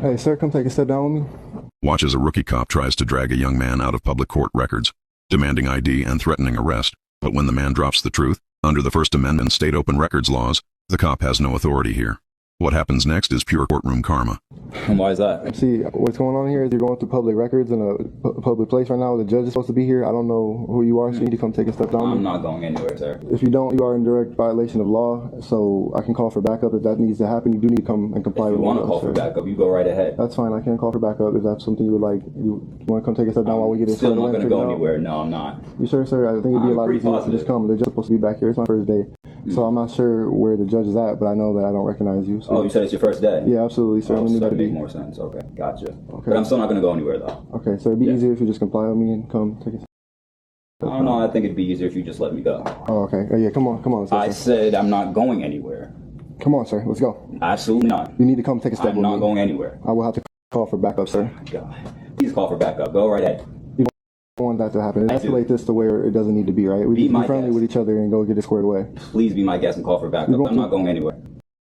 Hey, sir, come take a step down with me. Watch as a rookie cop tries to drag a young man out of public court records, demanding ID and threatening arrest. But when the man drops the truth, under the First Amendment state open records laws, the cop has no authority here. What happens next is pure courtroom karma. Why is that? See, what's going on here is you're going through public records in a public place right now. The judge is supposed to be here. I don't know who you are, so you need to come take a step down. I'm not going anywhere, sir. If you don't, you are in direct violation of law, so I can call for backup if that needs to happen. You do need to come and comply If with you the want to law, call sir. for backup, you go right ahead. That's fine. I can call for backup if that's something you would like. You want to come take a step down while we get it Still squared not away going to and go figure it out? anywhere. No, I'm not. You sure, sir? I think it'd be a I'm lot pretty easier to positive. just come. They're just supposed to be back here. It's my first day. So I'm not sure where the judge is at, but I know that I don't recognize you. So. Oh, you said it's your first day? Yeah, absolutely, sir. Oh, I'm gonna so need that to make be. more sense. Okay, gotcha. Okay. But I'm still not going to go anywhere, though. Okay, so it'd be Yeah. easier if you just comply with me and come take a. I don't know. I think it'd be easier if you just let me go. Oh, okay. Oh, yeah, come on, let's go, I sir. said I'm not going anywhere. Come on, sir, let's go. Absolutely not. You need to come take a step I'm with not me. going anywhere. I will have to call for backup, sir. God. Please call for backup. Go right ahead. I don't want that to happen. I do. Escalate this to where it doesn't need to be, right? We Be need to my be friendly guest. with each other and go get it squared away. Please be my guest and call for backup. You're going I'm not to- going anywhere.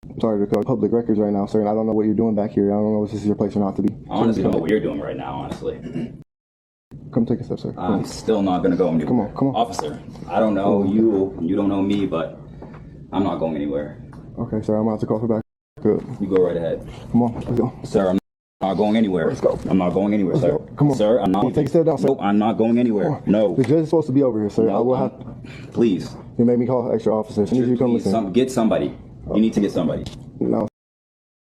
I'm sorry to call public records right now, sir, and I don't know what you're doing back here. I don't know if this is your place or not to be. I honestly don't know what you're doing right now, honestly. Come take a step, sir. I'm still not going to go anywhere. Come on. Officer, I don't know you, you don't know me, but I'm not going anywhere. Okay, sir, I'm about to call for backup. You go right ahead. Come on, let's go. Sir, I'm not going anywhere. Let's go. I'm not going anywhere, sir. go. Come on. Sir, I'm not. Take a step down, sir. Nope, I'm not going anywhere. No. The judge is supposed to be over here, sir. I No, will I'm- have. Please. You made me call extra officers. I need you to come Please, listen. get somebody. You need to get somebody. No,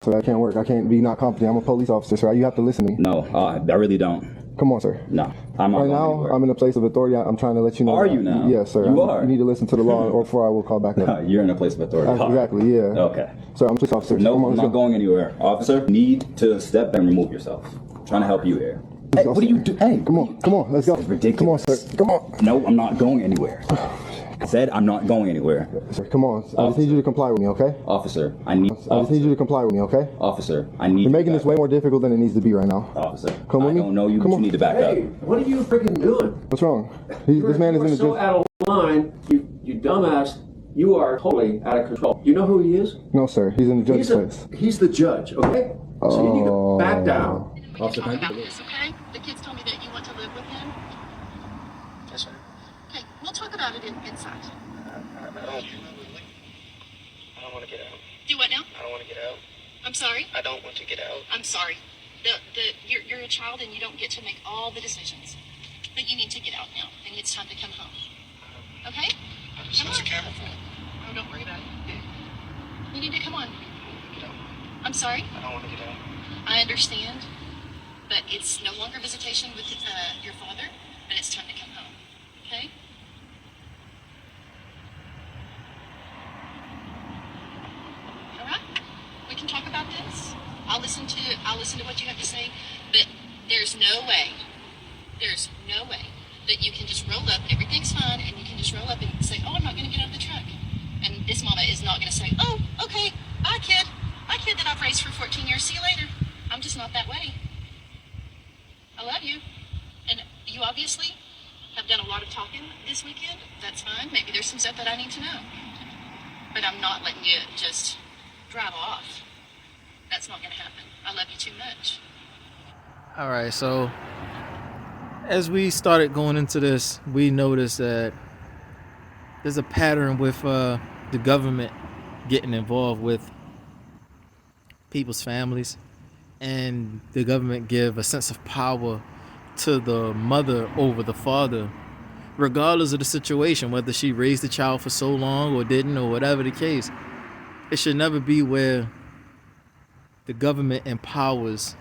sir, that can't work. I can't be not competent. I'm a police officer, sir. You have to listen to me. No, I really don't. Come on, sir. No, I'm not Right going now, anywhere. I'm in a place of authority. I'm trying to let you know. Are that- you now? Yes, sir. You are. You need to listen to the law, or before I will call back up. You're in a place of authority. Exactly. Yeah. Okay. Sir, I'm a police officer. No, Come on, I'm let's not go. going anywhere. Officer, need to step back and remove yourself. I'm trying to help you here. Hey, go, what are sir. you doing? Hey, Come on, let's go. It's ridiculous. Come on, sir. Come on. No, I'm not going anywhere. I said I'm not going anywhere. Sir, come on. I just need you to comply with me, okay? Officer, I need. I just need you to comply with me, okay? Officer, I need. You're making you this back way more difficult than it needs to be right now. Officer, Come with I me. don't know you, Come but on. you need to back Hey, up. what are you freaking doing? What's wrong? This man is in the so judge. out of line. You dumbass. You are totally out of control. You know who he is? No, sir. He's in the judge's place. He's the judge, okay? So you need to back down. We can talk about this, okay? The kids told me that you want to live with him. Yes, sir. Okay, we'll talk about it inside. I don't want to get out. Do what now? I don't want to get out. I'm sorry. I don't want to get out. I'm sorry. You're a child and you don't get to make all the decisions. But you need to get out now, and it's time to come home. Okay? What's the camera for? Oh, don't worry about it. You need to come on. Get out. I'm sorry. I don't want to get out. I understand, but it's no longer visitation with your father, and it's time to come home. Okay? All right? We can talk about this. I'll listen to what you have to say, but there's no way that you can just roll up, everything's fine, and you can just roll up and say, oh, I'm not going to get out of the truck. And this mama is not going to say, oh, okay, bye, kid. Bye, kid that I've raised for 14 years. See you later. I'm just not that way. I love you. And you obviously have done a lot of talking this weekend. That's fine. Maybe there's some stuff that I need to know. But I'm not letting you just drive off. That's not going to happen. I love you too much. All right, so as we started going into this, we noticed that there's a pattern with the government getting involved with people's families, and the government give a sense of power to the mother over the father, regardless of the situation, whether she raised the child for so long or didn't, or whatever the case. It should never be where the government empowers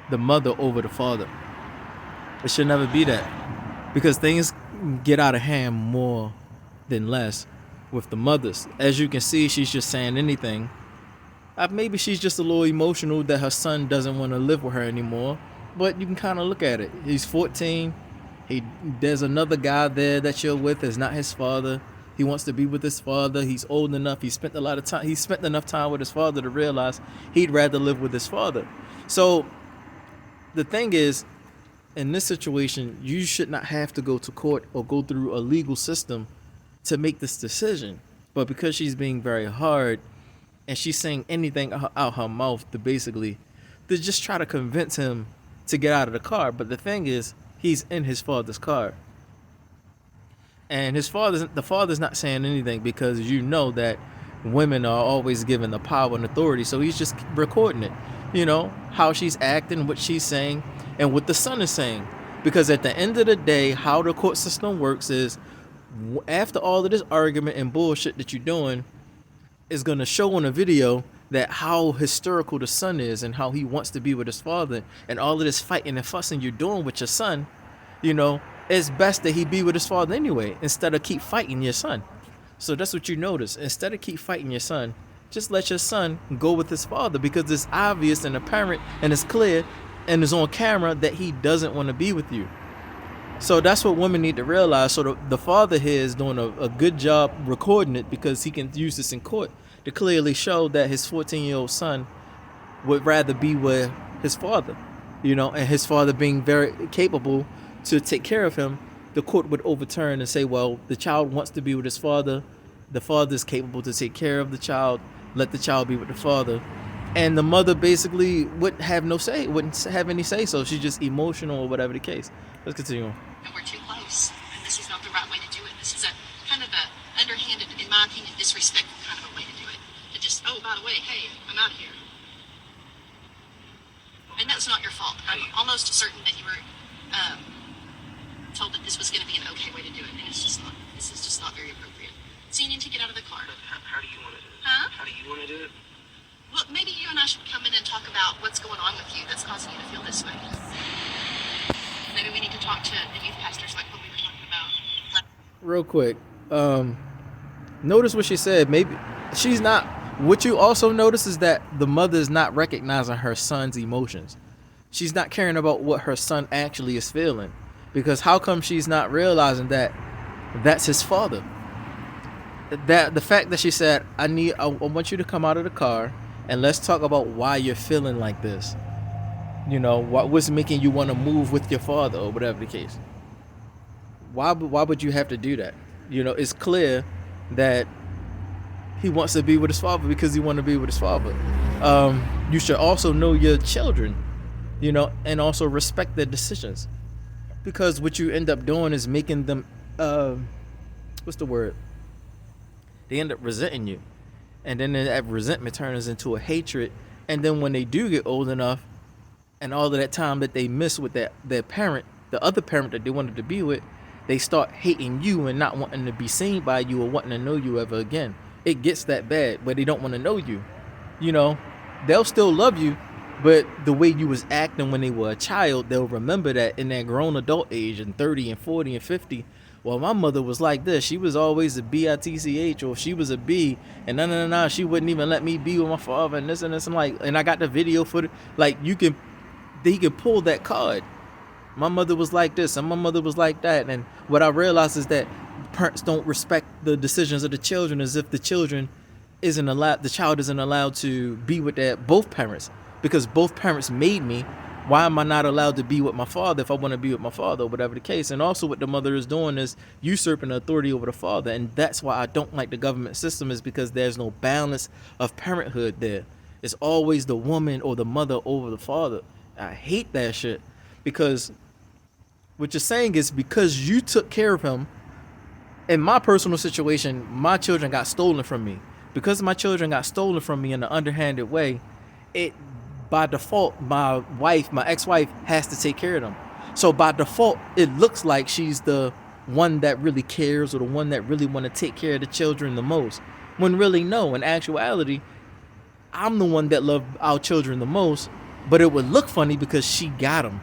the mother over the father. It should never be that, because things get out of hand more than less with the mothers. As you can see, she's just saying anything. Maybe she's just a little emotional that her son doesn't want to live with her anymore, but you can kind of look at it. He's 14. There's another guy there that you're with is not his father. He wants to be with his father. He's old enough. He spent enough time with his father to realize he'd rather live with his father. So the thing is, in this situation, you should not have to go to court or go through a legal system to make this decision. But because she's being very hard, and she's saying anything out her mouth to just try to convince him to get out of the car. But the thing is, he's in his father's car, and the father's not saying anything because you know that women are always given the power and authority. So he's just recording it, how she's acting, what she's saying, and what the son is saying. Because at the end of the day, how the court system works is, after all of this argument and bullshit that you're doing, is going to show on a video that how hysterical the son is and how he wants to be with his father, and all of this fighting and fussing you're doing with your son, it's best that he be with his father anyway, instead of keep fighting your son. So that's what you notice. Instead of keep fighting your son, just let your son go with his father, because it's obvious and apparent and it's clear and it's on camera that he doesn't want to be with you. So that's what women need to realize. So the father here is doing a good job recording it, because he can use this in court to clearly show that his 14-year-old son would rather be with his father, and his father being very capable to take care of him. The court would overturn and say, well, the child wants to be with his father. The father is capable to take care of the child. Let the child be with the father. And the mother basically wouldn't have any say. So she's just emotional or whatever the case. Let's continue on. And we're too close, and this is not the right way to do it. This is a kind of a underhanded, in my opinion, disrespectful kind of a way to do it. To just, oh, by the way, hey, I'm out of here. And that's not your fault. I'm almost certain that you were told that this was going to be an okay way to do it, and it's just not. This is just not very appropriate. So you need to get out of the car. How do you want to do it? Huh? How do you want to do it? Well, maybe you and I should come in and talk about what's going on with you that's causing you to feel this way. Maybe we need to talk to the youth pastors, like what we were talking about. Real quick, notice what she said. Maybe she's not. What you also notice is that the mother is not recognizing her son's emotions. She's not caring about what her son actually is feeling, because how come she's not realizing that that's his father? That the fact that she said, I want you to come out of the car and let's talk about why you're feeling like this. What's making you want to move with your father, or whatever the case. Why would you have to do that? It's clear that he wants to be with his father because he wants to be with his father. You should also know your children, and also respect their decisions, because what you end up doing is making them, what's the word? They end up resenting you, and then that resentment turns into a hatred. And then when they do get old enough, and all of that time that they miss with their parent, the other parent that they wanted to be with, they start hating you and not wanting to be seen by you or wanting to know you ever again. It gets that bad where they don't want to know you. They'll still love you, but the way you was acting when they were a child, they'll remember that in their grown adult age, in 30 and 40 and 50. Well, my mother was like this. She was always a bitch, or she was a B, and no, she wouldn't even let me be with my father, and this and this. And I got the video footage. He can pull that card. My mother was like this, and my mother was like that. And what I realized is that parents don't respect the decisions of the children, as if the child isn't allowed to be with both parents, because both parents made me. Why am I not allowed to be with my father if I want to be with my father, or whatever the case? And also what the mother is doing is usurping the authority over the father. And that's why I don't like the government system, is because there's no balance of parenthood there. It's always the woman or the mother over the father. I hate that shit, because what you're saying is, because you took care of him. In my personal situation, my children got stolen from me. Because my children got stolen from me in an underhanded way, by default, my ex-wife has to take care of them. So by default, it looks like she's the one that really cares, or the one that really want to take care of the children the most. When really, no. In actuality, I'm the one that love our children the most, but it would look funny because she got them,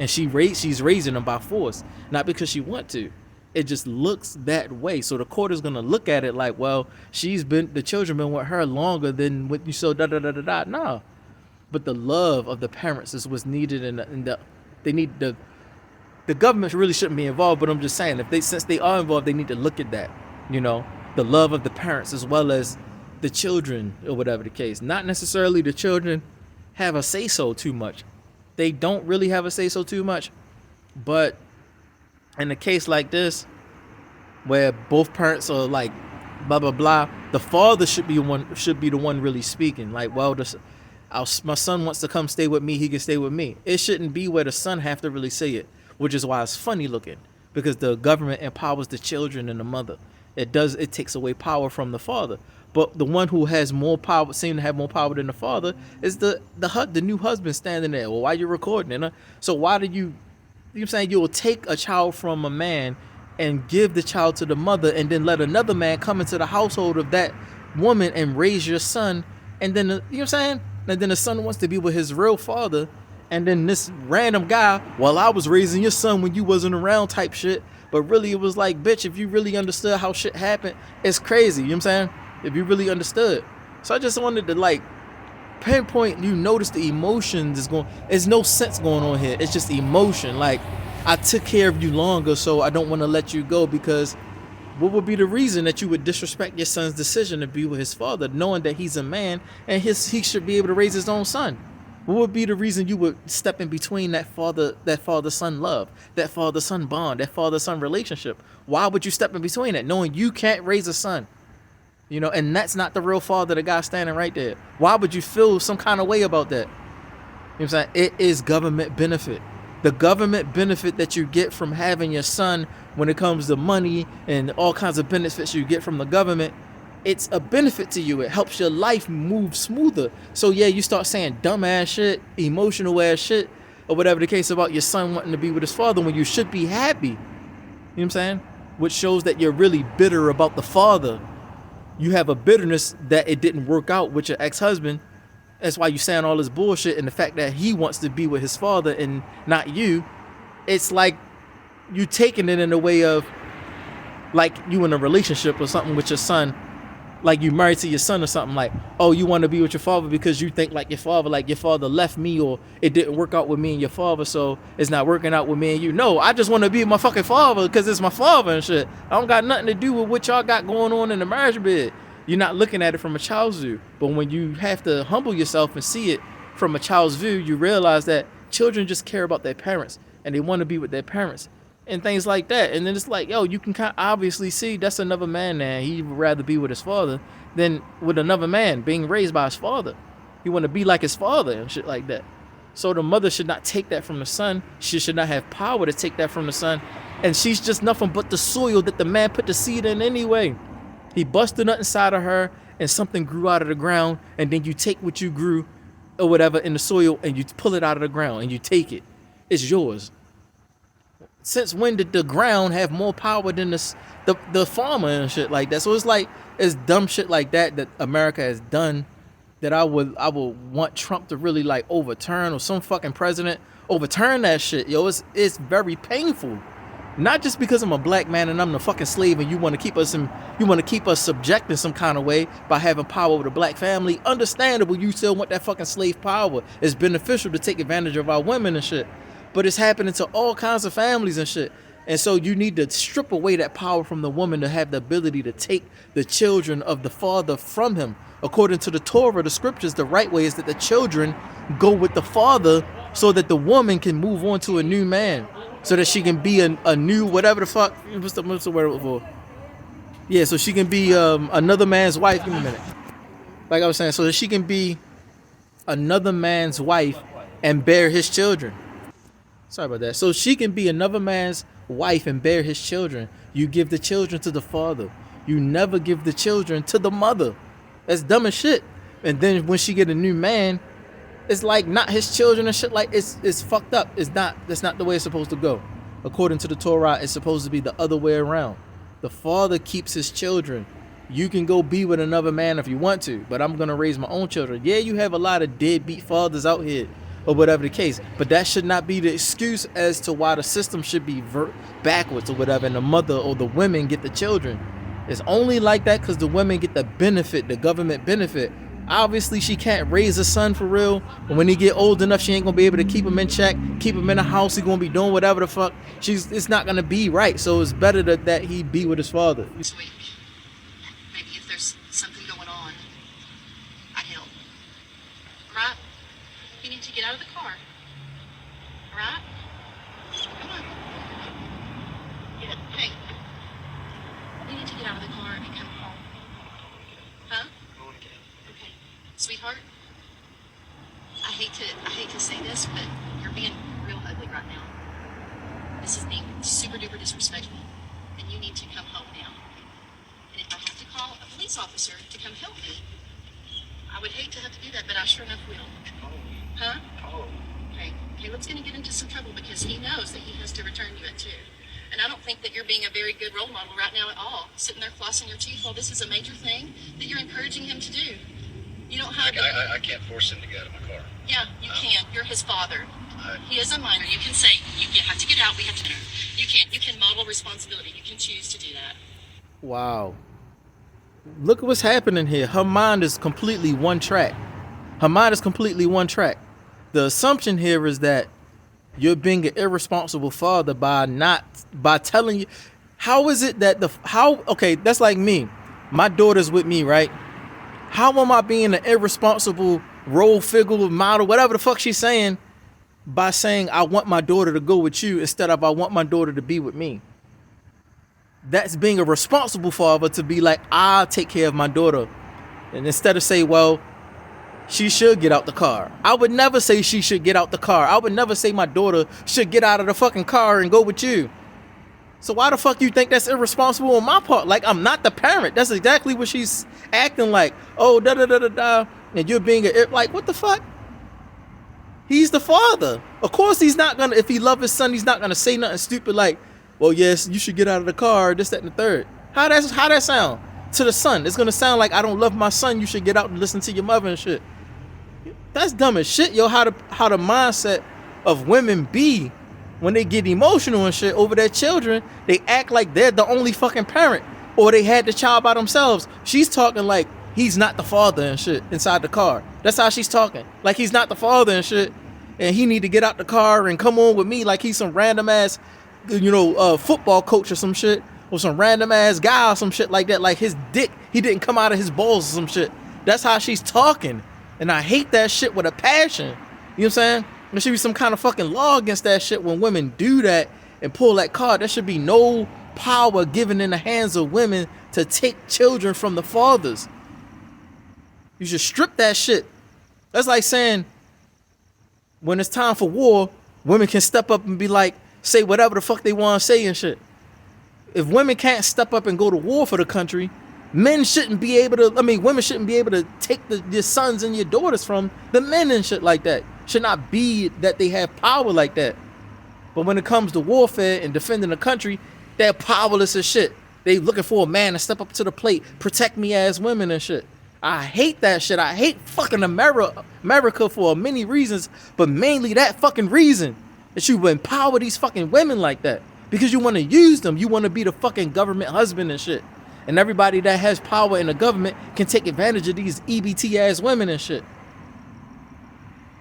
and she's raising them by force, not because she want to. It just looks that way. So the court is gonna look at it like, well, the children been with her longer than what you so da. No. But the love of the parents is what's needed, and the government really shouldn't be involved. But I'm just saying, since they are involved, they need to look at that, the love of the parents as well as the children, or whatever the case. Not necessarily the children have a say so too much. They don't really have a say so too much, but in a case like this, where both parents are like blah blah blah. The father should be the one really speaking. Like, well, my son wants to come stay with me. He can stay with me. It shouldn't be where the son have to really say it, which is why it's funny looking, because the government empowers the children and the mother. It takes away power from the father. But the one who has more power, seem to have more power than the father, is the new husband standing there. Well, why you recording it? So why do you know what I'm saying, you'll take a child from a man and give the child to the mother, and then let another man come into the household of that woman and raise your son, and then you know what I'm saying? And then the son wants to be with his real father, and then this random guy, well, I was raising your son when you wasn't around type shit. But really it was like, bitch, if you really understood how shit happened, it's crazy, you know what I'm saying? If you really understood. So I just wanted to like pinpoint, you notice the emotions there's no sense going on here. It's just emotion. Like, I took care of you longer, so I don't want to let you go, because what would be the reason that you would disrespect your son's decision to be with his father, knowing that he's a man and he should be able to raise his own son? What would be the reason you would step in between that father-son love, that father-son bond, that father-son relationship? Why would you step in between that, knowing you can't raise a son? You know, and that's not the real father, the guy standing right there. Why would you feel some kind of way about that? You know what I'm saying? It is government benefit. The government benefit that you get from having your son, when it comes to money and all kinds of benefits you get from the government, it's a benefit to you. It helps your life move smoother. So yeah, you start saying dumbass shit, emotional ass shit, or whatever the case about your son wanting to be with his father when you should be happy. You know what I'm saying? Which shows that you're really bitter about the father. You have a bitterness that it didn't work out with your ex-husband. That's why you saying all this bullshit, and the fact that he wants to be with his father and not you. It's like you taking it in a way of like you in a relationship or something with your son, like you married to your son or something, like, oh, you want to be with your father because you think like your father left me, or it didn't work out with me and your father, so it's not working out with me and you. No, I just want to be with my fucking father because it's my father and shit. I don't got nothing to do with what y'all got going on in the marriage bed. You're not looking at it from a child's view. But when you have to humble yourself and see it from a child's view, you realize that children just care about their parents and they want to be with their parents and things like that. And then it's like, yo, you can kind of obviously see that's another man now. He'd rather be with his father than with another man being raised by his father. He want to be like his father and shit like that. So the mother should not take that from the son. She should not have power to take that from the son. And she's just nothing but the soil that the man put the seed in anyway. He busted nut inside of her and something grew out of the ground, and then you take what you grew or whatever in the soil and you pull it out of the ground and you take it. It's yours. Since when did the ground have more power than the farmer and shit like that? So it's like, it's dumb shit like that America has done that I would want Trump to really like overturn, or some fucking president overturn that shit. Yo, it's very painful. Not just because I'm a black man and I'm the fucking slave and you want to keep us subject in some kind of way by having power over the black family. Understandable, you still want that fucking slave power. It's beneficial to take advantage of our women and shit. But it's happening to all kinds of families and shit. And so you need to strip away that power from the woman to have the ability to take the children of the father from him. According to the Torah, the scriptures, the right way is that the children go with the father so that the woman can move on to a new man. So that she can be a new whatever the fuck. What's the word for? Yeah, so she can be another man's wife. Give me a minute. Like I was saying, so that she can be another man's wife and bear his children. Sorry about that. So she can be another man's wife and bear his children. You give the children to the father. You never give the children to the mother. That's dumb as shit. And then when she get a new man, it's like not his children and shit. Like it's fucked up. That's not the way it's supposed to go. According to the Torah, it's supposed to be the other way around. The father keeps his children. You can go be with another man if you want to, but I'm gonna raise my own children. Yeah, you have a lot of deadbeat fathers out here, or whatever the case, but that should not be the excuse as to why the system should be backwards or whatever, and the mother or the women get the children. It's only like that because the women get the benefit, the government benefit. Obviously, she can't raise a son for real. And when he get old enough, she ain't gonna be able to keep him in check, keep him in the house. He gonna be doing whatever the fuck. It's not gonna be right. So it's better that he be with his father. Sweet. Maybe if there's something going on, I'd help. Right? You need to get out of the car. Right? Come on. Yeah. Hey. You need to get out of the car and come home. Sweetheart, I hate to say this, but you're being real ugly right now. This is being super duper disrespectful, and you need to come home now. And if I have to call a police officer to come help me, I would hate to have to do that, but I sure enough will. Huh? Okay, Caleb's gonna get into some trouble because he knows that he has to return you at 2. And I don't think that you're being a very good role model right now at all. Sitting there flossing your teeth while this is a major thing that you're encouraging him to do. You don't have I can't force him to get out of my car. Yeah, you can. You're his father. He is a minor. You can say, you have to get out, we have to. You can model responsibility. You can choose to do that. Wow. Look at what's happening here. Her mind is completely one track. Her mind is completely one track. The assumption here is that you're being an irresponsible father by telling you. How is it that okay, that's like me. My daughter's with me, right? How am I being an irresponsible role figure, model, whatever the fuck she's saying, by saying I want my daughter to go with you instead of I want my daughter to be with me? That's being a responsible father, to be like, I'll take care of my daughter. And instead of say, well, she should get out the car. I would never say she should get out the car. I would never say my daughter should get out of the fucking car and go with you. So why the fuck you think that's irresponsible on my part? Like, I'm not the parent. That's exactly what she's acting like. Oh, da-da-da-da-da. And you're being like, what the fuck? He's the father. Of course he's not gonna, if he loves his son, he's not gonna say nothing stupid like, well, yes, you should get out of the car, this, that, and the third. How that sound to the son? It's gonna sound like, I don't love my son, you should get out and listen to your mother and shit. That's dumb as shit, yo. How the mindset of women be when they get emotional and shit over their children. They act like they're the only fucking parent, or they had the child by themselves. She's talking like he's not the father and shit inside the car. That's how she's talking, like he's not the father and shit, and he need to get out the car and come on with me like he's some random ass, football coach or some shit, or some random ass guy or some shit like that. Like his dick, he didn't come out of his balls or some shit. That's how she's talking. And I hate that shit with a passion. You know what I'm saying? There should be some kind of fucking law against that shit when women do that and pull that card. There should be no power given in the hands of women to take children from the fathers. You should strip that shit. That's like saying when it's time for war, women can step up and be like, say whatever the fuck they want to say and shit. If women can't step up and go to war for the country, women shouldn't be able to take your sons and your daughters from the men and shit like that. Should not be that they have power like that. But when it comes to warfare and defending the country, they're powerless as shit. They looking for a man to step up to the plate, protect me as women and shit. I hate that shit. I hate fucking America for many reasons, but mainly that fucking reason, that you empower these fucking women like that. Because you want to use them. You want to be the fucking government husband and shit. And everybody that has power in the government can take advantage of these EBT ass women and shit.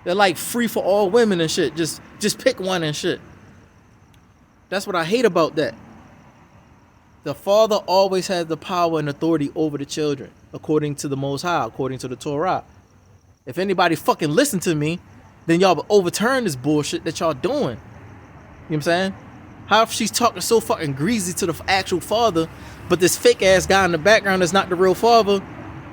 They're like free for all women and shit. Just pick one and shit. That's what I hate about that. The father always has the power and authority over the children, according to the Most High, according to the Torah. If anybody fucking listen to me, then y'all will overturn this bullshit that y'all doing. You know what I'm saying? How if she's talking so fucking greasy to the actual father, but this fake ass guy in the background is not the real father?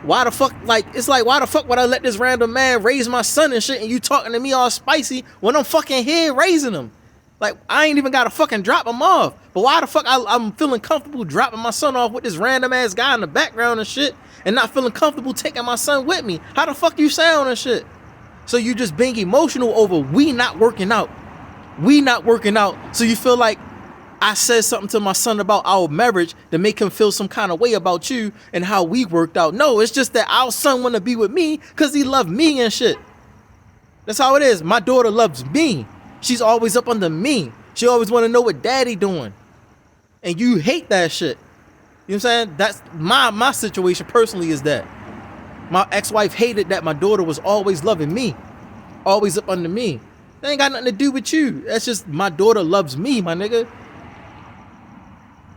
Why the fuck, why the fuck would I let this random man raise my son and shit, and you talking to me all spicy when I'm fucking here raising him? Like, I ain't even gotta fucking drop him off. But why the fuck I'm feeling comfortable dropping my son off with this random ass guy in the background and shit, and not feeling comfortable taking my son with me? How the fuck you sound and shit? So you just being emotional over we not working out. We not working out. So you feel like I said something to my son about our marriage to make him feel some kind of way about you and how we worked out. No, it's just that our son want to be with me because he loved me and shit. That's how it is. My daughter loves me. She's always up under me. She always want to know what daddy doing. And you hate that shit. You know what I'm saying? That's my situation personally is that. My ex-wife hated that my daughter was always loving me. Always up under me. That ain't got nothing to do with you. That's just my daughter loves me, my nigga. You know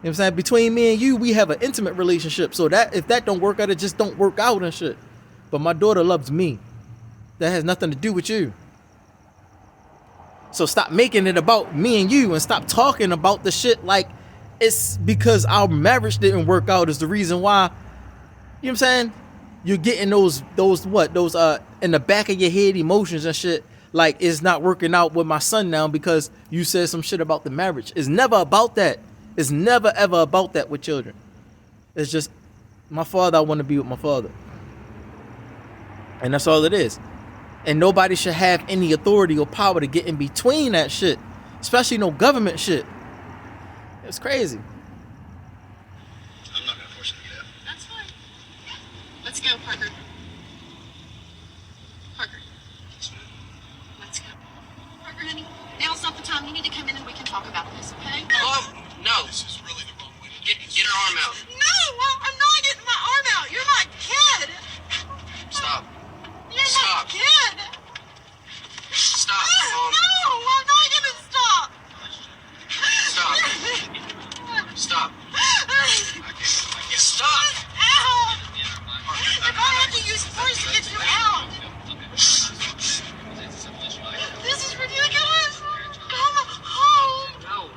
what I'm saying? Between me and you, we have an intimate relationship. So that if that don't work out, it just don't work out and shit. But my daughter loves me. That has nothing to do with you. So stop making it about me and you and stop talking about the shit like it's because our marriage didn't work out is the reason why. You know what I'm saying? you're getting those in the back of your head emotions and shit. Like, it's not working out with my son now because you said some shit about the marriage. It's never about that. It's never ever about that with children. It's just my father. I want to be with my father, and that's all it is. And nobody should have any authority or power to get in between that shit, especially no government shit. It's crazy. I'm not gonna force him to get out. That's fine. Let's go, Parker. Parker, let's go. Parker, honey, now's not the time. You need to come in and we can talk about this, okay? Mom, no. This is really the wrong way to get her arm out. No, I'm not getting my arm out. You're my kid. Stop. You're Stop. my kid. Stop, No, Mom. I'm not gonna stop. Stop. Stop. I can't. Stop. Ow! If I have to use force to get you out. This is ridiculous. Come home. No.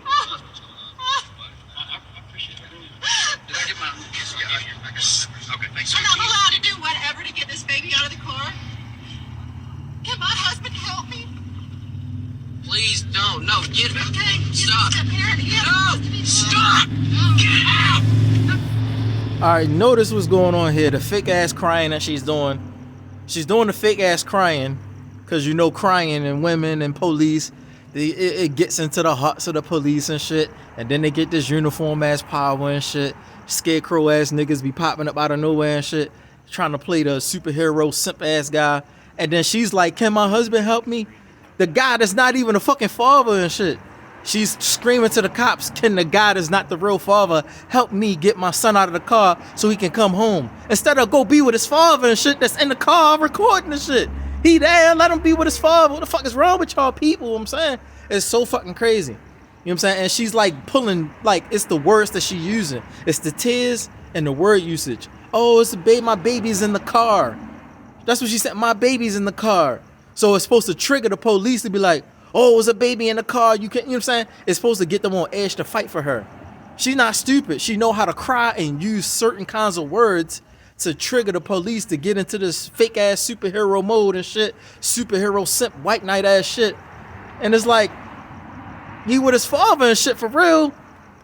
Did I get my? Yeah, I guess. Okay, thanks. I'm not allowed to do whatever to get this baby out of the car. Can my husband help me? Please don't. No, get her. Okay, Stop. He's a parent. He has No. to be Stop. No. Get out. All right, notice what's going on here. The fake ass crying that she's doing. She's doing the fake ass crying because you know crying and women and police, it gets into the hearts of the police and shit. And then they get this uniform ass power and shit. Scarecrow ass niggas be popping up out of nowhere and shit, trying to play the superhero simp ass guy. And then she's like, can my husband help me? The guy that's not even a fucking father and shit. She's screaming to the cops, can the guy that's not the real father help me get my son out of the car so he can come home? Instead of go be with his father and shit that's in the car recording the shit. He there, let him be with his father. What the fuck is wrong with y'all people? I'm saying, it's so fucking crazy. You know what I'm saying? And she's like pulling, like, it's the words that she's using. It's the tears and the word usage. Oh, it's the baby, my baby's in the car. That's what she said, my baby's in the car. So it's supposed to trigger the police to be like, oh, it's a baby in the car. You can't, you know what I'm saying? It's supposed to get them on edge to fight for her. She's not stupid. She know how to cry and use certain kinds of words to trigger the police to get into this fake ass superhero mode and shit. Superhero simp white knight ass shit. And it's like, he with his father and shit for real.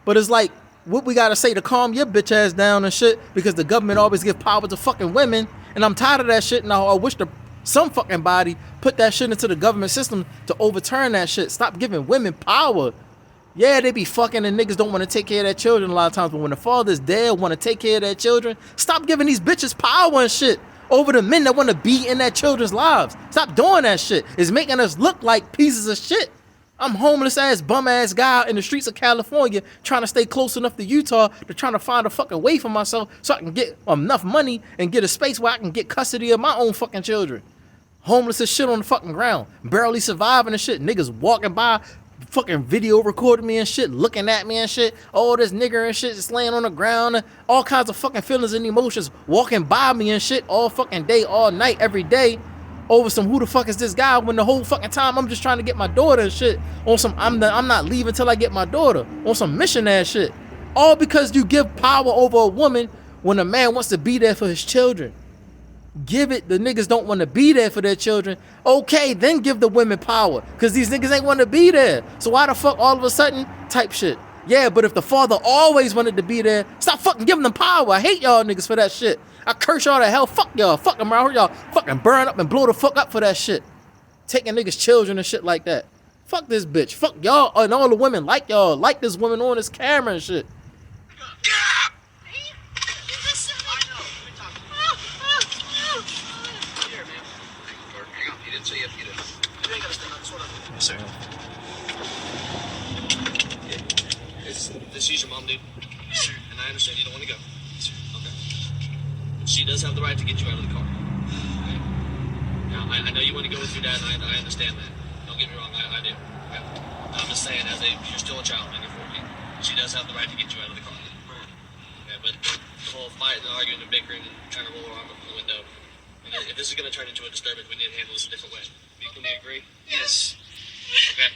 But it's like, what we gotta say to calm your bitch ass down and shit, because the government always give power to fucking women. And I'm tired of that shit. And I wish some fucking body put that shit into the government system to overturn that shit. Stop giving women power. Yeah, they be fucking and niggas don't want to take care of their children a lot of times, but when the father's dead, want to take care of their children, stop giving these bitches power and shit over the men that want to be in their children's lives. Stop doing that shit. It's making us look like pieces of shit. I'm homeless ass, bum ass guy in the streets of California trying to stay close enough to Utah to trying to find a fucking way for myself so I can get enough money and get a space where I can get custody of my own fucking children. Homeless as shit on the fucking ground, barely surviving and shit. Niggas walking by, fucking video recording me and shit, looking at me and shit. Oh, this nigger and shit just laying on the ground. All kinds of fucking feelings and emotions walking by me and shit all fucking day, all night, every day. Over some who the fuck is this guy, when the whole fucking time I'm just trying to get my daughter and shit. On some I'm not leaving till I get my daughter. On some mission ass shit. All because you give power over a woman when a man wants to be there for his children. Give it, the niggas don't want to be there for their children. Okay, then give the women power, because these niggas ain't want to be there. So why the fuck all of a sudden type shit? Yeah, but if the father always wanted to be there, stop fucking giving them power. I hate y'all niggas for that shit. I curse y'all to hell. Fuck y'all. Fuck them around. Y'all fucking burn up and blow the fuck up for that shit. Taking niggas' children and shit like that. Fuck this bitch. Fuck y'all and all the women like y'all. Like this woman on this camera and shit. Get out. Here, man. Hang on. He didn't say you have to get in. You ain't gotta stand up. Sort of. Yes, sir. This is your mom, dude. Yes, sir. And I understand you don't want to go. Yes, sir. Okay. She does have the right to get you out of the car. Okay. Now, I know you want to go with your dad, and I understand that. Don't get me wrong, I do. Okay. I'm just saying, you're still a child, and you're 14. She does have the right to get you out of the car. Okay, but the whole fight and arguing and bickering and trying to roll her arm up in the window, if this is going to turn into a disturbance, we need to handle this a different way. Can we agree? Yes. Okay.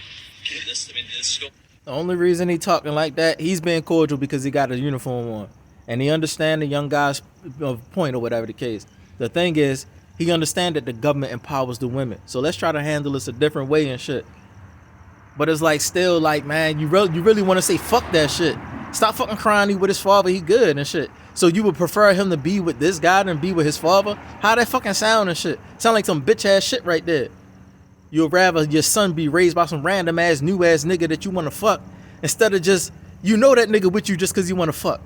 This is going. The only reason he talking like that, he's being cordial because he got a uniform on. And he understand the young guy's point or whatever the case. The thing is, he understand that the government empowers the women. So let's try to handle this a different way and shit. But it's like still like, man, you really want to say fuck that shit. Stop fucking crying. He with his father. He good and shit. So you would prefer him to be with this guy than be with his father? How that fucking sound and shit? Sound like some bitch ass shit right there. You'd rather your son be raised by some random ass new ass nigga that you want to fuck instead of just, you know, that nigga with you just because you want to fuck.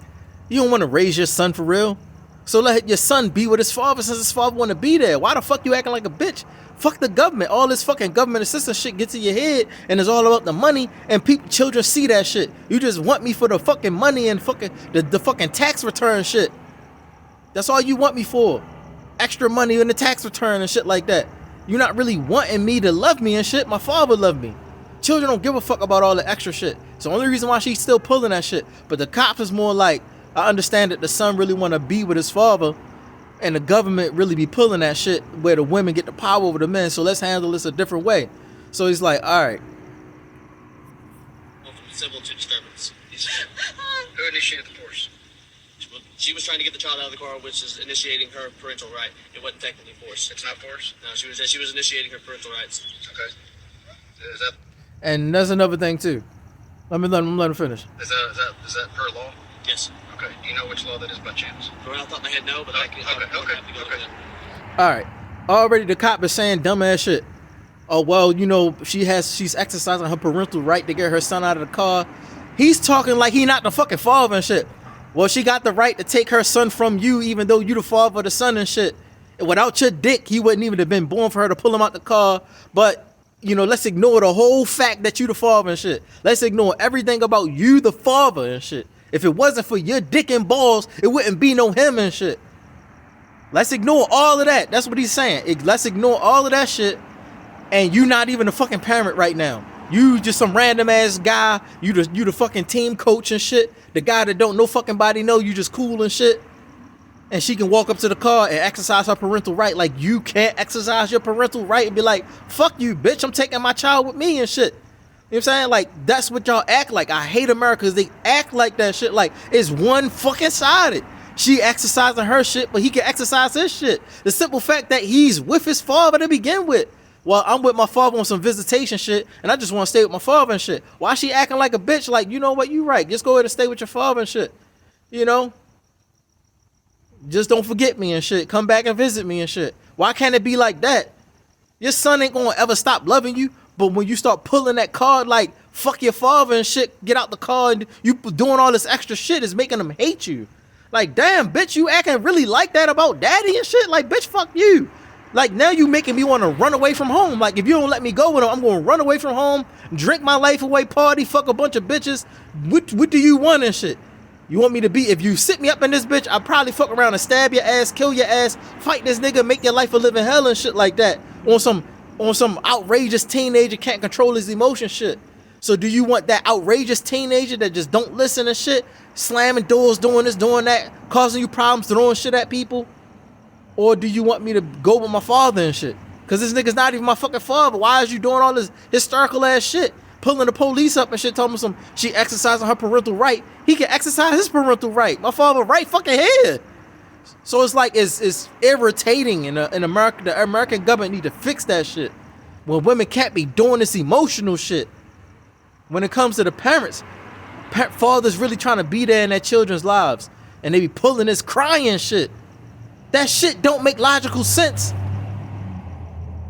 You don't want to raise your son for real. So let your son be with his father since his father want to be there. Why the fuck you acting like a bitch? Fuck the government. All this fucking government assistance shit gets in your head and it's all about the money, and children see that shit. You just want me for the fucking money and fucking the fucking tax return shit. That's all you want me for. Extra money in the tax return and shit like that. You're not really wanting me to love me and shit. My father loved me. Children don't give a fuck about all the extra shit. It's the only reason why she's still pulling that shit. But the cops is more like, I understand that the son really want to be with his father, and the government really be pulling that shit where the women get the power over the men. So let's handle this a different way. So he's like, all right. From civil to disturbance. Who initiated the force? She was trying to get the child out of the car, which is initiating her parental right. It wasn't technically force. It's not force? No, she was initiating her parental rights. Okay. Is that? And that's another thing too. Let him finish. Is that per law? Yes. Okay. Do you know which law that is by chance? Right off the top of my head, no, but I can. Okay. All right. Already the cop is saying dumbass shit. Oh well, you know, she's exercising her parental right to get her son out of the car. He's talking like he not the fucking father and shit. Well, she got the right to take her son from you, even though you the father of the son and shit. Without your dick, he wouldn't even have been born for her to pull him out the car. But, you know, let's ignore the whole fact that you the father and shit. Let's ignore everything about you the father and shit. If it wasn't for your dick and balls, it wouldn't be no him and shit. Let's ignore all of that. That's what he's saying. Let's ignore all of that shit. And you not even a fucking parent right now. You just some random ass guy. You the fucking team coach and shit. The guy that don't no fucking body know you just cool and shit. And she can walk up to the car and exercise her parental right like you can't exercise your parental right and be like, fuck you, bitch, I'm taking my child with me and shit. You know what I'm saying? Like, that's what y'all act like. I hate America because they act like that shit. Like, it's one fucking sided. She exercising her shit, but he can exercise his shit. The simple fact that he's with his father to begin with. Well, I'm with my father on some visitation shit, and I just want to stay with my father and shit. Why she acting like a bitch? Like, you know what? You right. Just go ahead and stay with your father and shit. You know? Just don't forget me and shit. Come back and visit me and shit. Why can't it be like that? Your son ain't gonna ever stop loving you, but when you start pulling that card like, fuck your father and shit, get out the car, and you doing all this extra shit is making them hate you. Like, damn, bitch, you acting really like that about daddy and shit? Like, bitch, fuck you. Like, now you making me want to run away from home. Like, if you don't let me go with him, I'm going to run away from home, drink my life away, party, fuck a bunch of bitches. What do you want and shit? You want me to be, if you sit me up in this bitch, I'll probably fuck around and stab your ass, kill your ass, fight this nigga, make your life a living hell and shit like that. On some outrageous teenager can't control his emotion shit. So do you want that outrageous teenager that just don't listen and shit, slamming doors, doing this, doing that, causing you problems, throwing shit at people? Or do you want me to go with my father and shit? Because this nigga's not even my fucking father. Why is you doing all this hysterical ass shit? Pulling the police up and shit, telling me she exercising her parental right. He can exercise his parental right. My father right fucking here. So it's like, it's irritating in America. The American government need to fix that shit. When women can't be doing this emotional shit. When it comes to the parents, fathers really trying to be there in their children's lives. And they be pulling this crying shit. That shit don't make logical sense.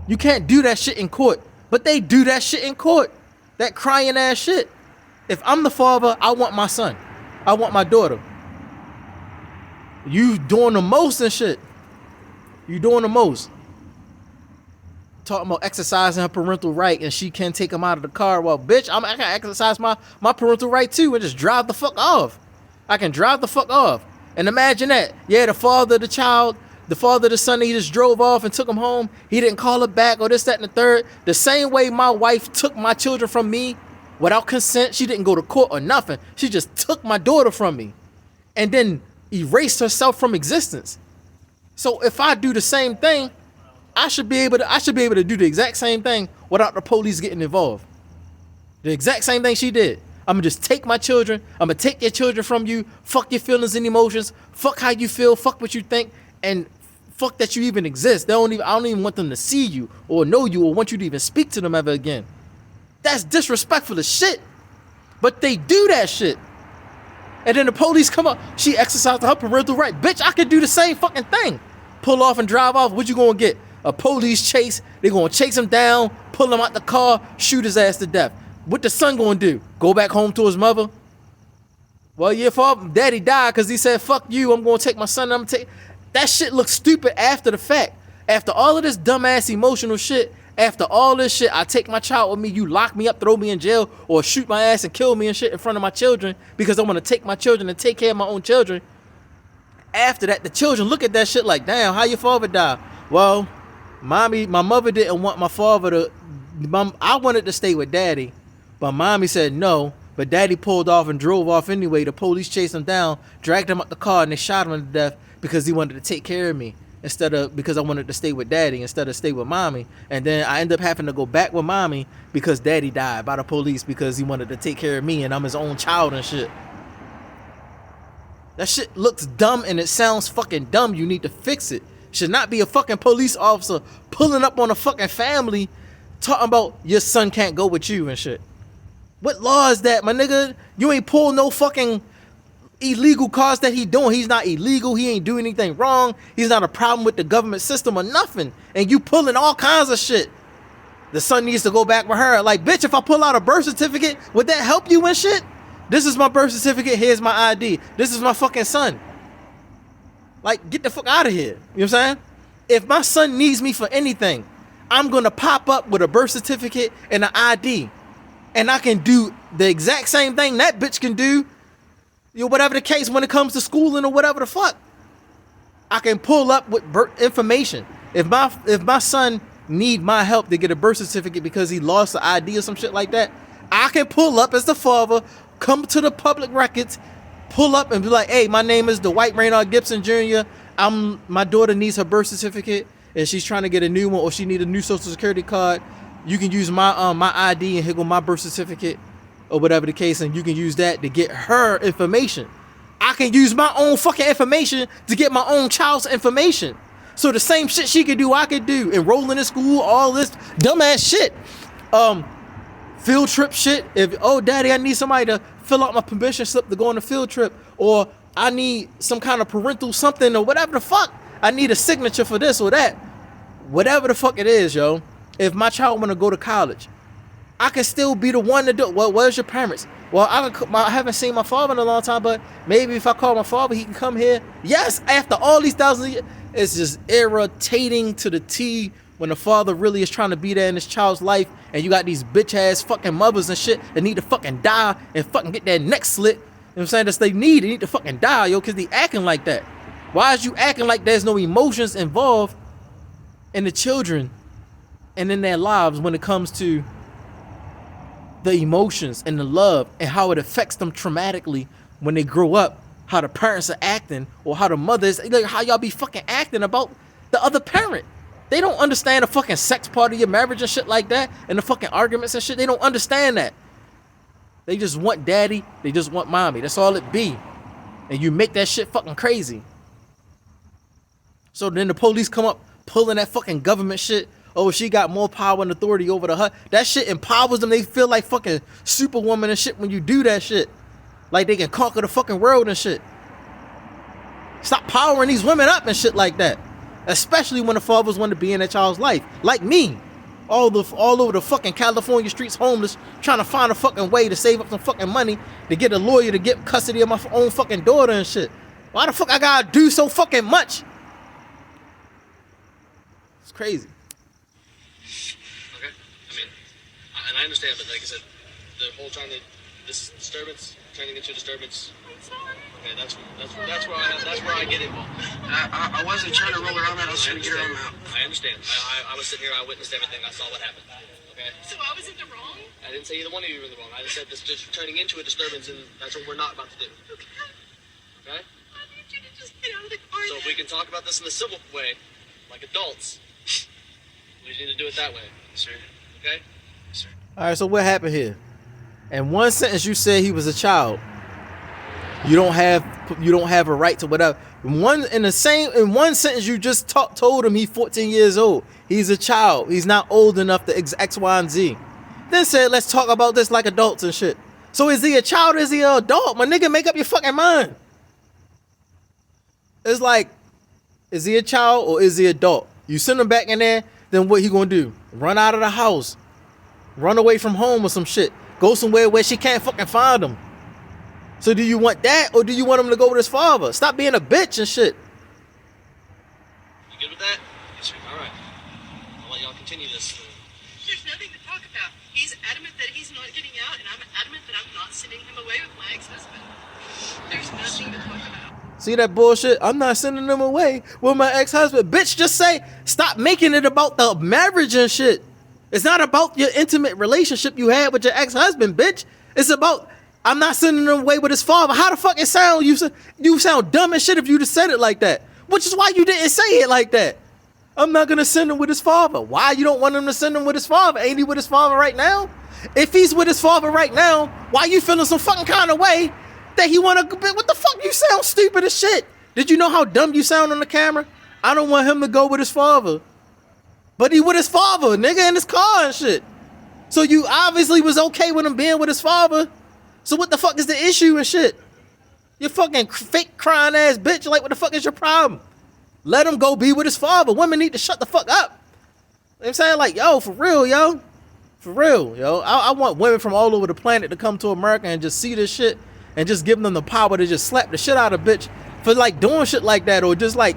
You can't do that shit in court. But they do that shit in court. That crying ass shit. If I'm the father, I want my son. I want my daughter. You doing the most and shit. You doing the most. Talking about exercising her parental right and she can't take him out of the car. Well, bitch, I can exercise my parental right too and just drive the fuck off. I can drive the fuck off. And imagine that. Yeah, the father of the child, the father of the son, he just drove off and took him home. He didn't call her back or this, that, and the third. The same way my wife took my children from me without consent. She didn't go to court or nothing. She just took my daughter from me and then erased herself from existence. So if I do the same thing, I should be able to do the exact same thing without the police getting involved. The exact same thing she did. I'm gonna just take my children. I'm gonna take your children from you. Fuck your feelings and emotions. Fuck how you feel. Fuck what you think. And fuck that you even exist. I don't even want them to see you or know you or want you to even speak to them ever again. That's disrespectful as shit. But they do that shit. And then the police come up. She exercised her parental right. Bitch, I could do the same fucking thing. Pull off and drive off. What you gonna get? A police chase. They gonna chase him down, pull him out the car, shoot his ass to death. What the son gonna do? Go back home to his mother? Well, your father, daddy died because he said, fuck you, I'm gonna take my son, I'm gonna take. That shit looks stupid after the fact. After all of this dumbass emotional shit, after all this shit, I take my child with me, you lock me up, throw me in jail, or shoot my ass and kill me and shit in front of my children because I want to take my children and take care of my own children. After that, the children look at that shit like, damn, how your father died? Well, my mother didn't want my father to, I wanted to stay with daddy, but mommy said no, but daddy pulled off and drove off anyway. The police chased him down, dragged him out the car, and they shot him to death because he wanted to take care of me. Because I wanted to stay with daddy instead of stay with mommy. And then I ended up having to go back with mommy because daddy died by the police because he wanted to take care of me and I'm his own child and shit. That shit looks dumb and it sounds fucking dumb. You need to fix it. Should not be a fucking police officer pulling up on a fucking family talking about your son can't go with you and shit. What law is that, my nigga? You ain't pull no fucking illegal cars that he doing. He's not illegal. He ain't doing anything wrong. He's not a problem with the government system or nothing. And you pulling all kinds of shit. The son needs to go back with her. Like, bitch, if I pull out a birth certificate, would that help you and shit? This is my birth certificate. Here's my ID. This is my fucking son. Like, get the fuck out of here. You know what I'm saying? If my son needs me for anything, I'm going to pop up with a birth certificate and an ID. And I can do the exact same thing that bitch can do. You know, whatever the case when it comes to schooling or whatever the fuck. I can pull up with information. If my son need my help to get a birth certificate because he lost the ID or some shit like that, I can pull up as the father, come to the public records, pull up and be like, hey, my name is Dwight Raynard Gibson Jr. My daughter needs her birth certificate and she's trying to get a new one or she need a new social security card. You can use my my ID and here go my birth certificate or whatever the case, and you can use that to get her information. I can use my own fucking information to get my own child's information. So the same shit she could do, I could do. Enrolling in school, all this dumbass shit. Field trip shit. If, oh, daddy, I need somebody to fill out my permission slip to go on a field trip, or I need some kind of parental something or whatever the fuck. I need a signature for this or that. Whatever the fuck it is, yo. If my child want to go to college, I can still be the one to do it. Well, where's your parents? Well, I haven't seen my father in a long time, but maybe if I call my father, he can come here. Yes, after all these thousands of years, it's just irritating to the T when the father really is trying to be there in his child's life, and you got these bitch-ass fucking mothers and shit that need to fucking die and fucking get their neck slit. You know what I'm saying? That's they need to fucking die, yo, because they acting like that. Why is you acting like there's no emotions involved in the children and in their lives when it comes to the emotions and the love and how it affects them traumatically when they grow up, how the parents are acting or how the mother is, like how y'all be fucking acting about the other parent. They don't understand the fucking sex part of your marriage and shit like that and the fucking arguments and shit. They don't understand that. They just want daddy. They just want mommy. That's all it be. And you make that shit fucking crazy. So then the police come up pulling that fucking government shit. Oh, she got more power and authority over the HUD. That shit empowers them. They feel like fucking superwoman and shit when you do that shit. Like they can conquer the fucking world and shit. Stop powering these women up and shit like that. Especially when the fathers want to be in that child's life. Like me. All over the fucking California streets homeless, trying to find a fucking way to save up some fucking money to get a lawyer to get custody of my own fucking daughter and shit. Why the fuck I gotta do so fucking much? It's crazy. Okay? I mean, and I understand, but like I said, the whole this disturbance, turning into disturbance. I'm sorry. Okay, that's where I get involved. I wasn't trying to roll her arm out. I was trying to get her arm out. I understand. I was sitting here. I witnessed everything. I saw what happened. Okay. So I was in the wrong? I didn't say either one of you were in the wrong. I just said this is turning into a disturbance, and that's what we're not about to do. Okay. Okay. I need you to just get out of the car. So if we can talk about this in the civil way, like adults, we just need to do it that way. Sir. Okay. Sir. All right, so what happened here? In one sentence, you said he was a child. You don't have a right to whatever. In one sentence, you just told him he's 14 years old. He's a child. He's not old enough to X, Y, and Z. Then said, let's talk about this like adults and shit. So is he a child or is he an adult? My nigga, make up your fucking mind. It's like, is he a child or is he adult? You send him back in there, then what he gonna do? Run out of the house. Run away from home or some shit. Go somewhere where she can't fucking find him. So do you want that or do you want him to go with his father? Stop being a bitch and shit. You good with that? Yes, sir. All right. I'll let y'all continue this. There's nothing to talk about. He's adamant that he's not getting out, and I'm adamant that I'm not sending him away with my ex-husband. There's nothing to talk about. See that bullshit? I'm not sending him away with my ex-husband. Bitch, just say, stop making it about the marriage and shit. It's not about your intimate relationship you had with your ex-husband, bitch. It's about, I'm not sending him away with his father. How the fuck it sound? You sound dumb as shit if you just said it like that. Which is why you didn't say it like that. I'm not gonna send him with his father. Why you don't want him to send him with his father? Ain't he with his father right now? If he's with his father right now, why you feeling some fucking kind of way that he wanna, what the fuck? You sound stupid as shit. Did you know how dumb you sound on the camera? I don't want him to go with his father. But he with his father, nigga, in his car and shit. So you obviously was okay with him being with his father. So what the fuck is the issue and shit? You fucking fake crying ass bitch. Like, what the fuck is your problem? Let him go be with his father. Women need to shut the fuck up. You know what I'm saying? Like, yo, for real, yo. For real, yo. I want women from all over the planet to come to America and just see this shit and just give them the power to just slap the shit out of a bitch for like doing shit like that, or just like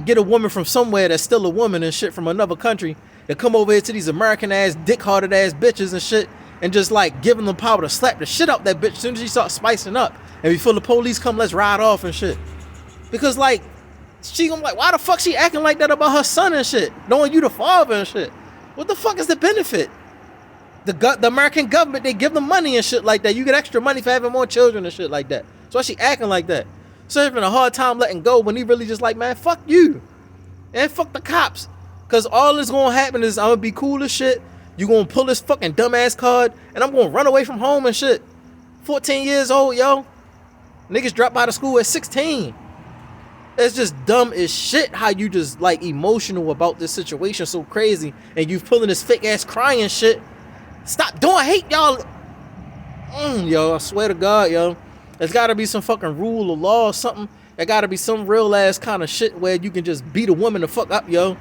get a woman from somewhere that's still a woman and shit from another country to come over here to these American ass, dick-hearted ass bitches and shit and just like give them the power to slap the shit out that bitch as soon as she starts spicing up. And before the police come, let's ride off and shit. Because like, she gonna be like, why the fuck she acting like that about her son and shit? Knowing you the father and shit. What the fuck is the benefit? The American government, they give them money and shit like that. You get extra money for having more children and shit like that. So why she acting like that? So having a hard time letting go when he really just like, man, fuck you. And fuck the cops. Cause all that's gonna happen is I'm gonna be cool as shit. You gonna pull this fucking dumbass card and I'm gonna run away from home and shit. 14 years old, yo. Niggas dropped out of school at 16. It's just dumb as shit how you just like emotional about this situation so crazy and you pulling this fake ass crying shit. Stop doing, I hate y'all. Yo, I swear to God, yo. There's gotta be some fucking rule or law or something. There gotta be some real ass kind of shit where you can just beat a woman the fuck up, yo.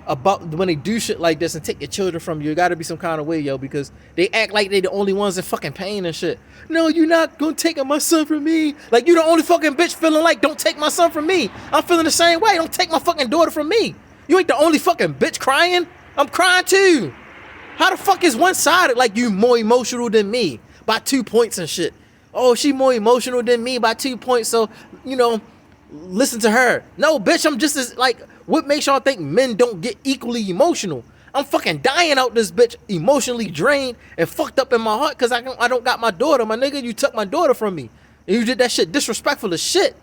About when they do shit like this and take your children from you. It gotta be some kind of way, yo, because they act like they the only ones in fucking pain and shit. No, you're not gonna take my son from me. Like, you the only fucking bitch feeling like, don't take my son from me. I'm feeling the same way. Don't take my fucking daughter from me. You ain't the only fucking bitch crying. I'm crying too. How the fuck is one-sided like you more emotional than me by 2 points and shit? Oh, she more emotional than me by 2 points, so, you know, listen to her. No, bitch, I'm just as, like, what makes y'all think men don't get equally emotional? I'm fucking dying out this bitch, emotionally drained and fucked up in my heart because I don't got my daughter. My nigga, you took my daughter from me. And you did that shit disrespectful as shit.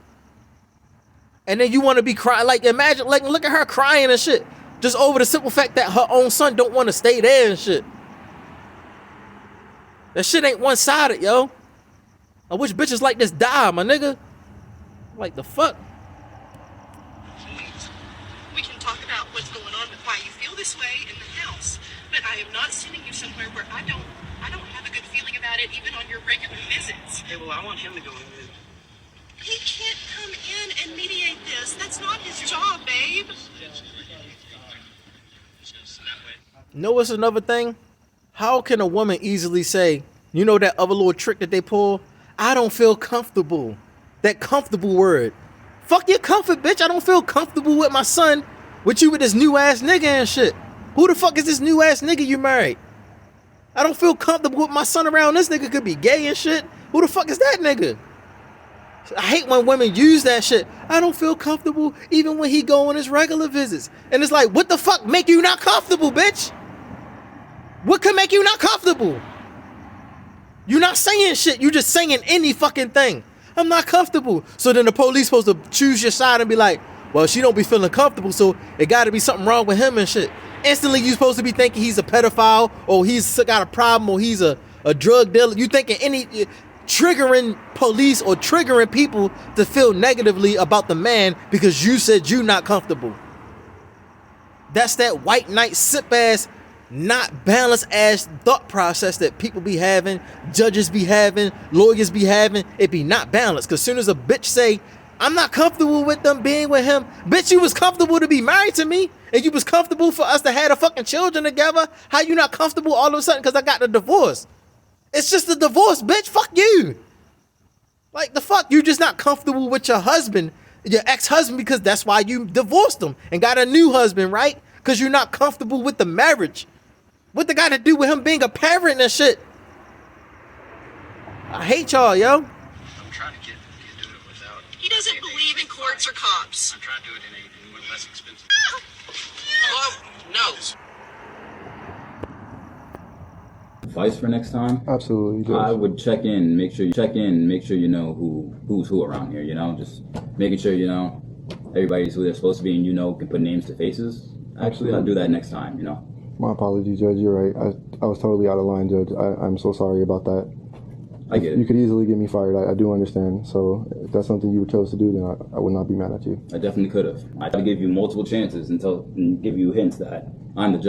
And then you want to be crying. Like, imagine, like, look at her crying and shit. Just over the simple fact that her own son don't want to stay there and shit. That shit ain't one-sided, yo. I wish bitches like this die, my nigga. Like, the fuck? We can talk about what's going on and why you feel this way in the house, but I am not sending you somewhere where I don't have a good feeling about it, even on your regular visits. Hey, well, I want him to go in. He can't come in and mediate this. That's not his job, babe. Know what's another thing? How can a woman easily say, you know that other little trick that they pull? I don't feel comfortable. That comfortable word. Fuck your comfort, bitch. I don't feel comfortable with my son, with you with this new ass nigga and shit. Who the fuck is this new ass nigga you married? I don't feel comfortable with my son around this nigga. Could be gay and shit. Who the fuck is that nigga? I hate when women use that shit. I don't feel comfortable even when he go on his regular visits. And it's like, what the fuck make you not comfortable, bitch? What could make you not comfortable? You not saying shit. You just saying any fucking thing. I'm not comfortable. So then the police supposed to choose your side and be like, well, she don't be feeling comfortable, so it got to be something wrong with him and shit. Instantly, you supposed to be thinking he's a pedophile, or he's got a problem, or he's a drug dealer. You thinking triggering police or triggering people to feel negatively about the man because you said you not comfortable. That's that white knight sip ass, not balanced ass thought process that people be having, judges be having, lawyers be having. It be not balanced. Cause soon as a bitch say, I'm not comfortable with them being with him, bitch, you was comfortable to be married to me, and you was comfortable for us to have the fucking children together. How you not comfortable all of a sudden? Cause I got the divorce. It's just a divorce, bitch. Fuck you. Like the fuck, you just not comfortable with your husband, your ex-husband, because that's why you divorced him and got a new husband, right? Because you're not comfortable with the marriage. What they got to do with him being a parent and shit? I hate y'all, yo. I'm trying to get you to do it without. He doesn't believe in courts or cops. I'm trying to do it in a less expensive. No. Advice for next time? Absolutely, Judge. I would check in, make sure you know who's who around here, you know, just making sure, you know, everybody's who they're supposed to be and, you know, can put names to faces. Actually, I'll do that next time, you know. My apologies, Judge. You're right. I was totally out of line, Judge. I'm so sorry about that. I get You it. could easily get me fired. I do understand. So if that's something you chose to do, then I would not be mad at you. I definitely could have. I tried to give you multiple chances and give you hints that I'm the judge.